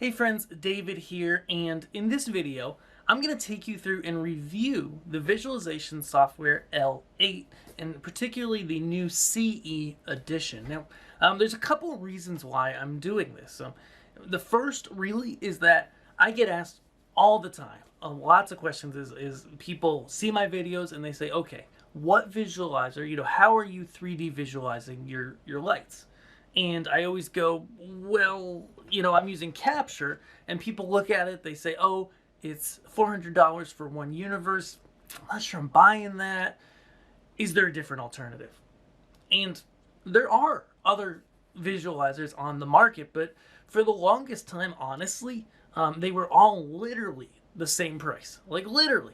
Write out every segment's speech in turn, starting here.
Hey friends, David here, and in this video, I'm going to take you through and review the visualization software L8, and particularly the new CE edition. Now, there's a couple of reasons why I'm doing this. The first really is that I get asked all the time, lots of questions is people see my videos and they say, okay, what visualizer, how are you 3D visualizing your lights? And I always go, well, I'm using Capture, and people look at it, they say, oh, it's $400 for one universe. I'm not sure I'm buying that. Is there a different alternative? And there are other visualizers on the market, but for the longest time, honestly, they were all literally the same price. Like, literally.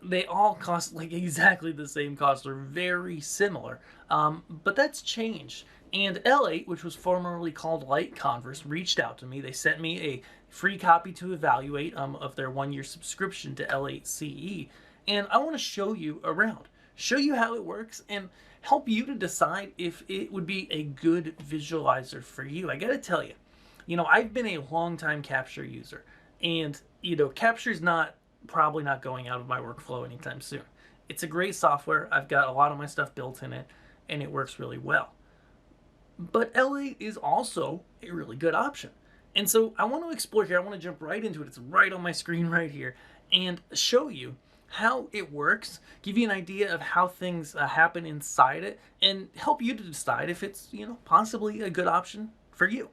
They all cost like exactly the same cost, or very similar. But that's changed. And L8, which was formerly called Light Converse, reached out to me. They sent me a free copy to evaluate of their 1-year subscription to L8 CE. And I want to show you around, show you how it works, and help you to decide if it would be a good visualizer for you. I got to tell you, I've been a long-time Capture user. And, Capture's probably not going out of my workflow anytime soon. It's a great software. I've got a lot of my stuff built in it, and it works really well. But L8 is also a really good option. And so I want to explore here. I want to jump right into it. It's right on my screen right here, and show you how it works, give you an idea of how things happen inside it, and help you to decide if it's, possibly a good option for you.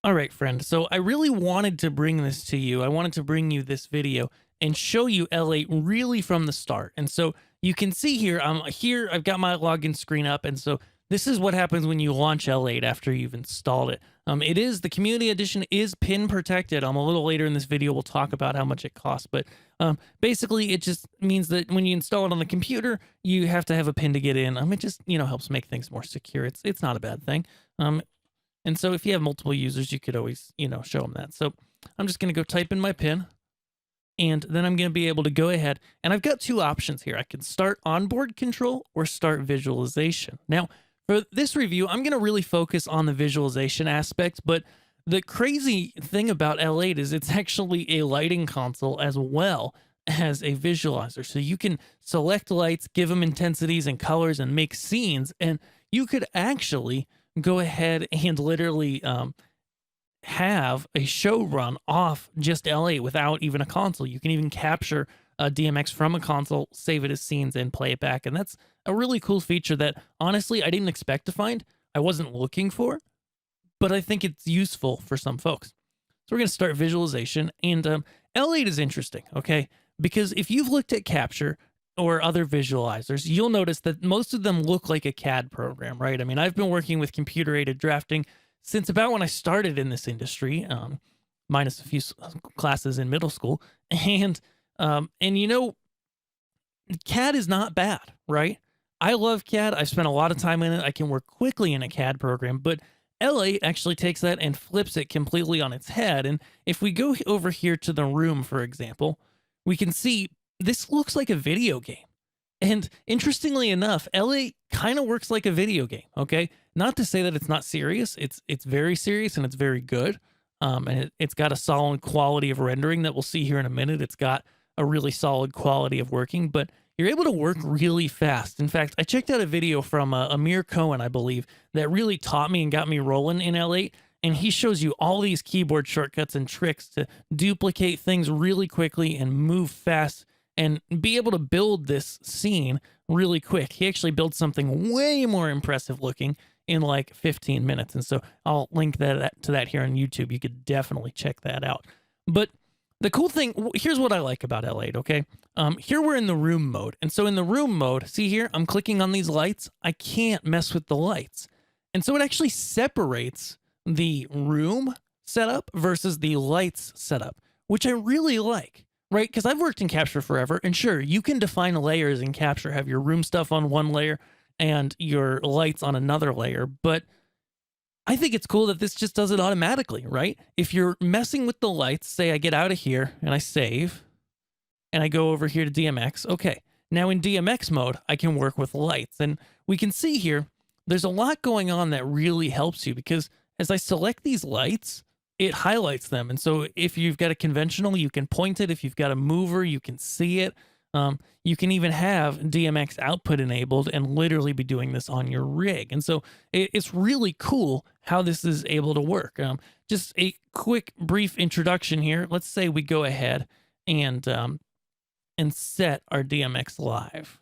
All right, friend. So I really wanted to bring this to you. I wanted to bring you this video and show you L8 really from the start. And so you can see here, I've got my login screen up. And so this is what happens when you launch L8 after you've installed it. The community edition is pin protected. A little later in this video, we'll talk about how much it costs. But basically, it just means that when you install it on the computer, you have to have a pin to get in. It just, helps make things more secure. It's not a bad thing. And so if you have multiple users, you could always, show them that. So I'm just going to go type in my PIN, and then I'm going to be able to go ahead. And I've got two options here. I can start onboard control or start visualization. Now, for this review, I'm going to really focus on the visualization aspect. But the crazy thing about L8 is it's actually a lighting console as well as a visualizer. So you can select lights, give them intensities and colors, and make scenes. And you could actually go ahead and literally have a show run off just L8 without even a console. You can even capture a DMX from a console, save it as scenes, and play it back. And that's a really cool feature that, honestly, I didn't expect to find. I wasn't looking for, but I think it's useful for some folks. So we're going to start visualization. And L8 is interesting, okay? Because if you've looked at Capture or other visualizers, you'll notice that most of them look like a CAD program, right? I've been working with computer-aided drafting since about when I started in this industry, minus a few classes in middle school. And CAD is not bad, right? I love CAD. I've spent a lot of time in it. I can work quickly in a CAD program, but L8 actually takes that and flips it completely on its head. And if we go over here to the room, for example, we can see this looks like a video game. And interestingly enough, L8 kind of works like a video game, okay? Not to say that it's not serious. It's very serious and it's very good. And it's got a solid quality of rendering that we'll see here in a minute. It's got a really solid quality of working, but you're able to work really fast. In fact, I checked out a video from Amir Cohen, I believe, that really taught me and got me rolling in L8. And he shows you all these keyboard shortcuts and tricks to duplicate things really quickly and move fast and be able to build this scene really quick. He actually built something way more impressive looking in like 15 minutes. And so I'll link to that here on YouTube. You could definitely check that out. But the cool thing, here's what I like about L8, okay? Here we're in the room mode. And so in the room mode, see here, I'm clicking on these lights. I can't mess with the lights. And so it actually separates the room setup versus the lights setup, which I really like. Right? Because I've worked in Capture forever, and sure, you can define layers in Capture, have your room stuff on one layer and your lights on another layer, but I think it's cool that this just does it automatically, right? If you're messing with the lights, say I get out of here and I save, and I go over here to DMX, okay, now in DMX mode, I can work with lights, and we can see here, there's a lot going on that really helps you, because as I select these lights, it highlights them. And so if you've got a conventional, you can point it. If you've got a mover, you can see it. You can even have DMX output enabled and literally be doing this on your rig. And so it's really cool how this is able to work. Just a quick, brief introduction here. Let's say we go ahead and set our DMX live.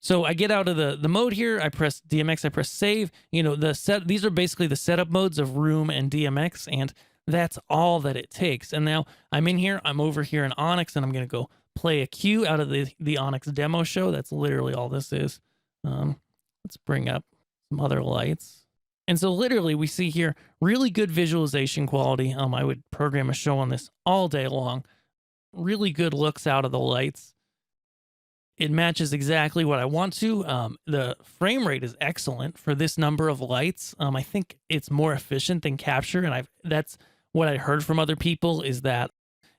So I get out of the mode here, I press DMX, I press save. You know, these are basically the setup modes of Room and DMX, and that's all that it takes. And now I'm in here, I'm over here in Onyx, and I'm gonna go play a cue out of the Onyx demo show. That's literally all this is. Let's bring up some other lights. And so literally we see here really good visualization quality. I would program a show on this all day long. Really good looks out of the lights. It matches exactly what I want to. The frame rate is excellent for this number of lights. I think it's more efficient than capture, and that's what I heard from other people, is that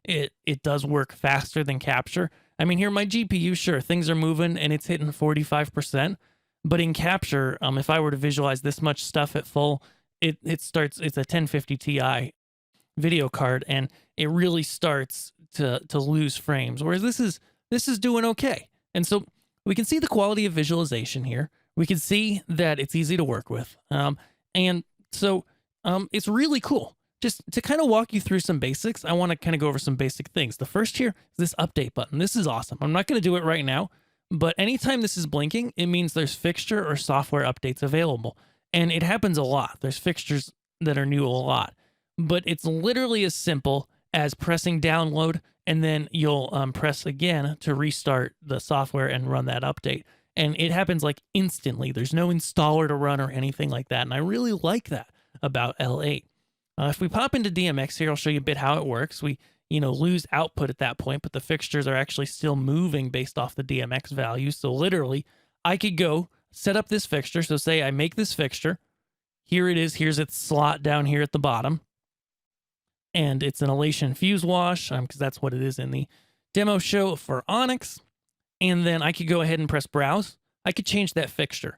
it does work faster than capture. I mean, here my GPU, sure, things are moving and it's hitting 45%, but in capture, if I were to visualize this much stuff at full, it's a 1050 Ti video card, and it really starts to lose frames. Whereas this is doing okay. And so we can see the quality of visualization here. We can see that it's easy to work with. And so it's really cool. Just to kind of walk you through some basics, I want to kind of go over some basic things. The first here is this update button. This is awesome. I'm not going to do it right now, but anytime this is blinking, it means there's fixture or software updates available. And it happens a lot. There's fixtures that are new a lot. But it's literally as simple as pressing download, and then you'll press again to restart the software and run that update. And it happens like instantly. There's no installer to run or anything like that. And I really like that about L8. If we pop into DMX here, I'll show you a bit how it works. We, lose output at that point, but the fixtures are actually still moving based off the DMX value. So literally, I could go set up this fixture. So say I make this fixture. Here it is. Here's its slot down here at the bottom. And it's an elation fuse wash, because that's what it is in the demo show for Onyx. And then I could go ahead and press browse. I could change that fixture.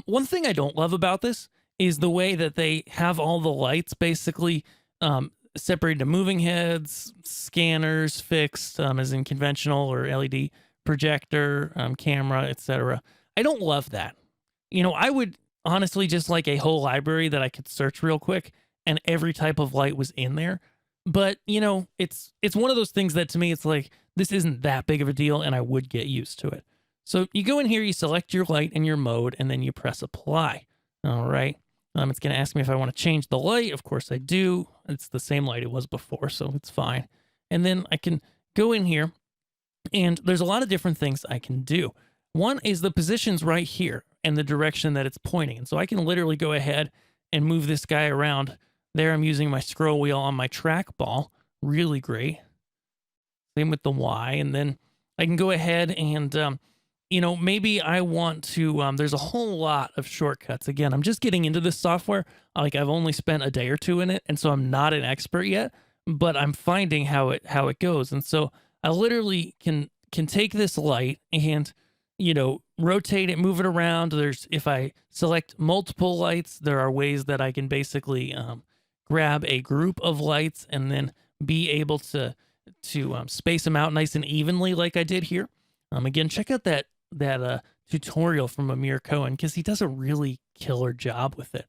One thing I don't love about this is the way that they have all the lights basically separated to moving heads, scanners, fixed, as in conventional or LED, projector, camera, etc. I don't love that. I would honestly just like a whole library that I could search real quick and every type of light was in there. But, it's one of those things that to me, it's like, this isn't that big of a deal and I would get used to it. So you go in here, you select your light and your mode, and then you press apply. All right. It's going to ask me if I want to change the light. Of course I do. It's the same light it was before, so it's fine. And then I can go in here, and there's a lot of different things I can do. One is the positions right here and the direction that it's pointing. And so I can literally go ahead and move this guy around. There I'm using my scroll wheel on my trackball. Really great. Same with the Y. And then I can go ahead and, maybe I want to, there's a whole lot of shortcuts. Again, I'm just getting into this software. Like I've only spent a day or two in it. And so I'm not an expert yet, but I'm finding how it goes. And so I literally can take this light and, rotate it, move it around. If I select multiple lights, there are ways that I can basically, grab a group of lights and then be able to space them out nice and evenly like I did here. Again, check out that tutorial from Amir Cohen, because he does a really killer job with it.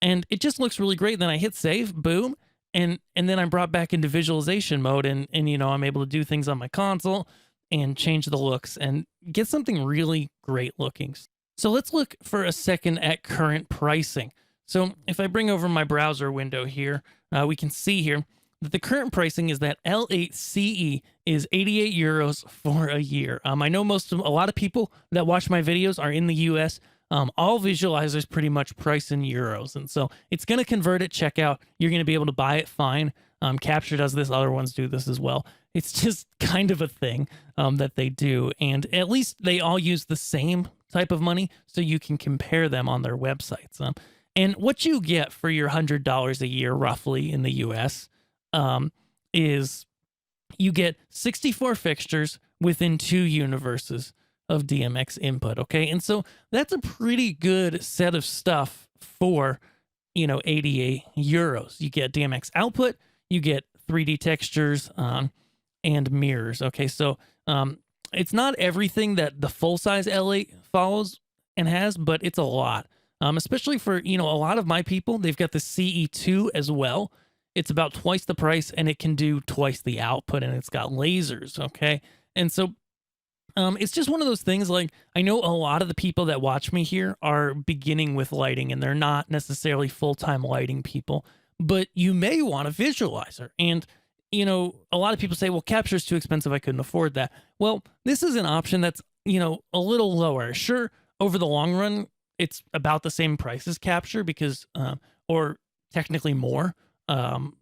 And it just looks really great. Then I hit save, boom, and then I'm brought back into visualization mode, and I'm able to do things on my console and change the looks and get something really great looking. So let's look for a second at current pricing. So if I bring over my browser window here, we can see here that the current pricing is that L8CE is 88 euros for a year. I know a lot of people that watch my videos are in the US. All visualizers pretty much price in euros. And so it's going to convert at checkout. You're going to be able to buy it fine. Capture does this. Other ones do this as well. It's just kind of a thing that they do. And at least they all use the same type of money, so you can compare them on their websites. And what you get for your $100 a year, roughly in the US, is you get 64 fixtures within 2 universes of DMX input. Okay. And so that's a pretty good set of stuff for 88 euros. You get DMX output, you get 3D textures, and mirrors. Okay, so it's not everything that the full size L8 follows and has, but it's a lot. Especially for a lot of my people, they've got the CE2 as well. It's about twice the price, and it can do twice the output, and it's got lasers. Okay, and so it's just one of those things. Like, I know a lot of the people that watch me here are beginning with lighting, and they're not necessarily full-time lighting people, but you may want a visualizer. And a lot of people say, well, capture is too expensive, I couldn't afford that. Well, this is an option that's a little lower. Sure, over the long run it's about the same price as capture, because or technically more,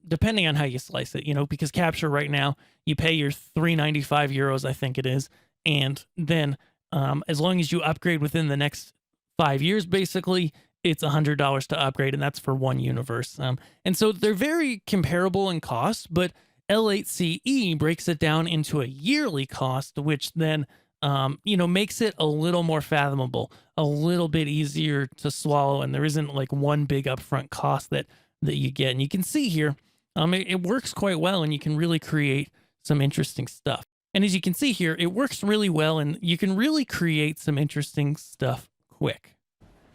depending on how you slice it, because capture right now, you pay your 395 euros, I think it is. And then as long as you upgrade within the next 5 years, basically, it's $100 to upgrade, and that's for one universe. And so they're very comparable in cost, but L8CE breaks it down into a yearly cost, which then makes it a little more fathomable, a little bit easier to swallow, and there isn't like one big upfront cost that you get. And you can see here, it works quite well, and you can really create some interesting stuff. And as you can see here, it works really well, and you can really create some interesting stuff quick.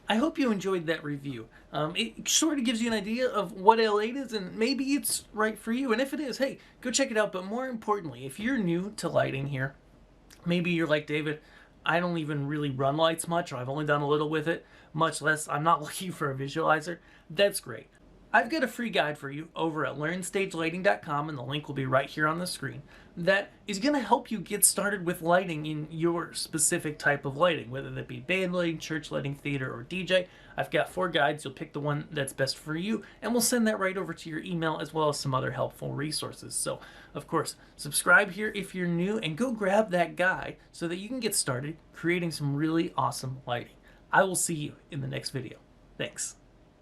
I hope you enjoyed that review. It sort of gives you an idea of what L8 is, and maybe it's right for you. And if it is, hey, go check it out. But more importantly, if you're new to lighting here, maybe you're like David, I don't even really run lights much, or I've only done a little with it, much less I'm not looking for a visualizer. That's great. I've got a free guide for you over at learnstagelighting.com, and the link will be right here on the screen, that is going to help you get started with lighting in your specific type of lighting, whether that be band lighting, church lighting, theater, or DJ. I've got 4 guides. You'll pick the one that's best for you, and we'll send that right over to your email, as well as some other helpful resources. So, of course, subscribe here if you're new, and go grab that guide so that you can get started creating some really awesome lighting. I will see you in the next video. Thanks.